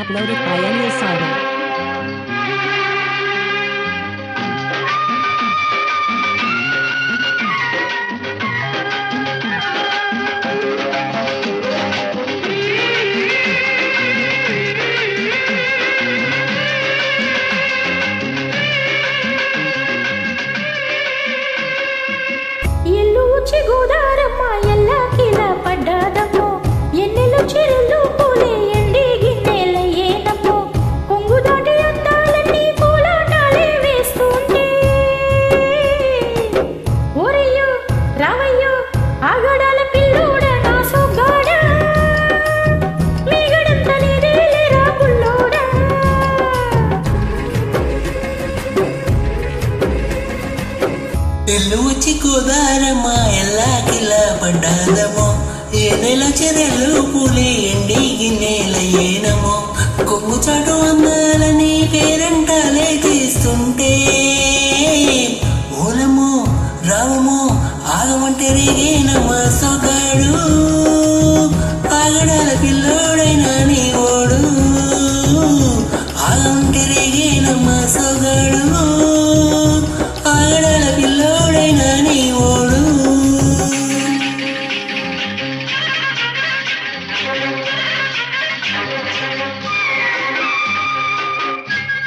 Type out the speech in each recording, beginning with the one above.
Uploaded by Enio Sarma. ఎల్లుచి కుదారమ్మా ఎల్లా కిలా పడ్డాదమో ఏనెల చెరెలు పులి ఎండి గిన్నెల ఏనమో కొంగు చాటు అందాలని పేరంటాలే తీస్తుంటే ఓలమో రావమో ఆగమంటే రేగేనమ్మా సొగాడు ఆగడాల పిల్లోడైనా నీ ఓడు ఆగమంటే రేగేనమ్మా సొగాడు ఆగడాల పిల్లోడైనా నీ ఓడు.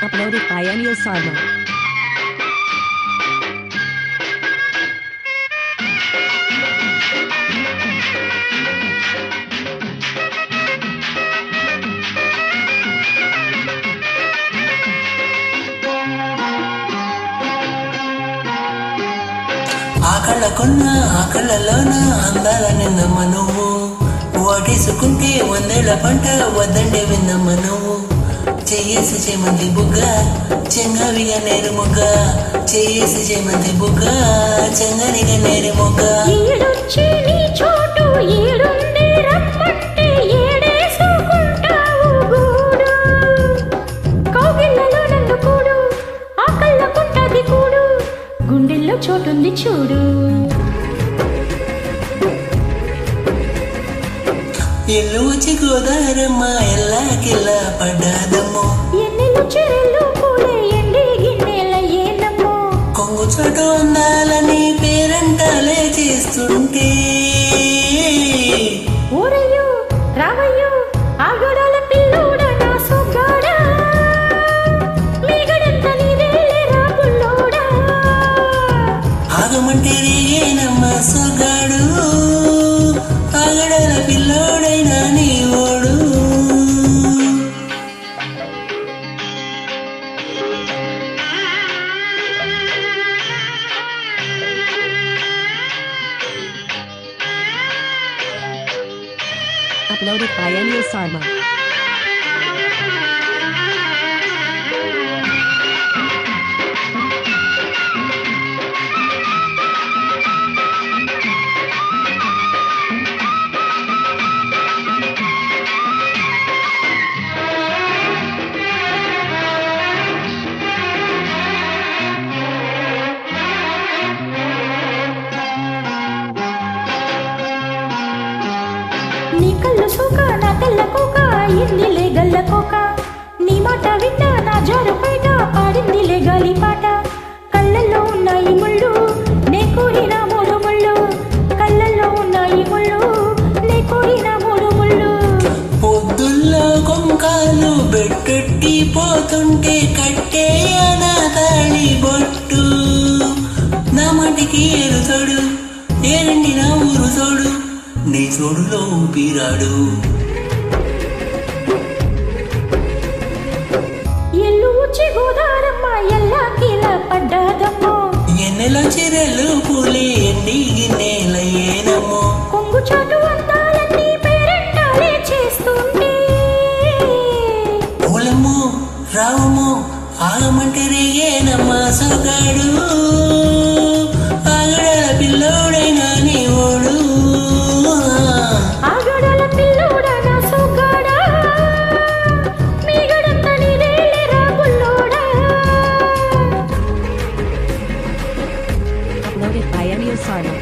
Uploaded by Enio Sarma. ఆకళ్ళకున్న ఆకళ్ళలోన అందాల నిందమ్మ నువ్వు వాటేసుకుంటే వందేళ్ల పంట వద్దండే విందమ్మ నువ్వు చెయ్యేసి చేమంతి బుగ్గ చెంగావిగా నేరు మొగ్గ చెయ్యేసి చేమంతి బుగ్గ చెంగనిగా నేరు మొగ్గ గుండెల్లో చోటుంది చూడు ఎల్లు వచ్చి గోదారమ్మ ఎల్లా కిల్లా పడ్డాదమ్మో ఎన్నెలు చెరెలు పూలే ఎండి గిన్నెల ఏనమ్మో కొంగు చోటు అందాలని పేరంటాలే చేస్తుంటే ఊరయ్యో రావయ్యో ఆగడాల పిల్లోడ నా సొగ్గాడా మీగడంత నీదేలే రా బుల్లోడా ఆగమంటే రేగేనమ్మ సొగాడు ఆగడాల పిల్లోడైనా నీ ఓడు. Uploaded by Enio Sarma. నీ కళ్ళు సోక నా తెల్ల కోక ఇందిలే గల్ల కోక నీ మాట విన్నా నా జారు పైట పాడిందిలే గాలి పాట కళ్ళల్లో ఉన్నాయి ముళ్ళు నే కోరిన మూడు ముళ్ళు కళ్ళల్లో ఉన్నాయి ముళ్ళు నే కోరిన మూడు ముళ్ళు పొద్దుల్లో కొంకాలు బెట్టెట్టి పోతుంటే కట్టేయనా తాళి బొట్టు నా మాటికి ఏరుతోడు ఏరండి నా ఊరు తోడు నీ చోడులో ఊపిరాడు ఎల్లు వచ్చి గోదారమ్మ ఎల్లా కీలా పడ్డాదమ్మో ఎన్నెల చెరెలు పూలి ఎండి గిన్నెల ఏనమ్మో కొంగు చాటు అందాలన్నీ పేరంటాలే చేస్తుంటే ఓలమ్మో రావమ్మో ఆగమంటే రేగేనమ్మ సొగాడు ఆగడాల పిల్లోడైనా నీ ఓడు ఆగడాల పిల్లోడా నా సొగ్గాడా మీగడంత నీదేలే రా బుల్లోడా. Uploaded by Enio Sarma.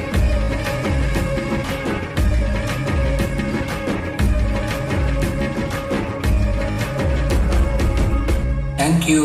You